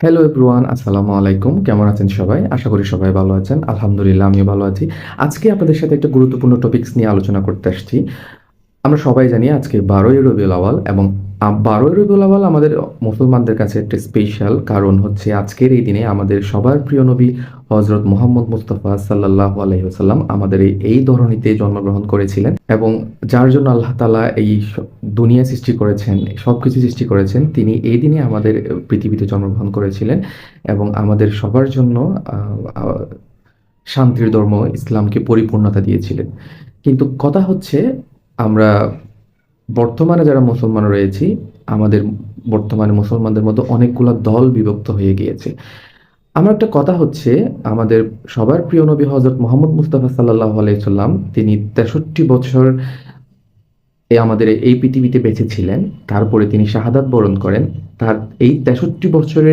Hello everyone, আসসালামু আলাইকুম। কেমন আছেন সবাই? আশা করি সবাই ভালো আছেন। আলহামদুলিল্লাহ আমিও ভালো আছি। আজকে আপনাদের সাথে একটা গুরুত্বপূর্ণ টপিকস নিয়ে আলোচনা করতে আসছি। আমরা সবাই জানি আজকে ১২ই রবিউল আওয়াল এবং ১২ই রবিউল আওয়াল আমাদের মুসলমানদের কাছে একটা স্পেশাল, কারণ হচ্ছে আজকের এই দিনে আমাদের সবার প্রিয় নবী হযরত মুহাম্মদ মুস্তাফা সাল্লাল্লাহু আলাইহি ওয়াসাল্লাম আমাদের এই ধরনীতে জন্মগ্রহণ করেছিলেন এবং যার জন্য আল্লাহ তাআলা এই দুনিয়া সৃষ্টি করেছেন, সবকিছু সৃষ্টি করেছেন। তিনি এই দিনে আমাদের পৃথিবীতে জন্মগ্রহণ করেছিলেন এবং আমাদের সবার জন্য আ আ শান্তির ধর্ম ইসলামকে পরিপূর্ণতা দিয়েছিলেন। কিন্তু কথা হচ্ছে, আমরা বর্তমানে যারা মুসলমান রয়েছি, আমাদের বর্তমানে মুসলমানদের মধ্যে অনেকগুলা দল বিভক্ত হয়ে গিয়েছে। আমার একটা কথা হচ্ছে, আমাদের সবার প্রিয় নবী হযরত মুহাম্মদ মুস্তাফা সাল্লাল্লাহু আলাইহি সাল্লাম তিনি ৬৩ বছর আমাদের এই পৃথিবীতে বেঁচে ছিলেন। তারপরে তিনি শাহাদাত বরণ করেন। তার এই ৬৩ বছরের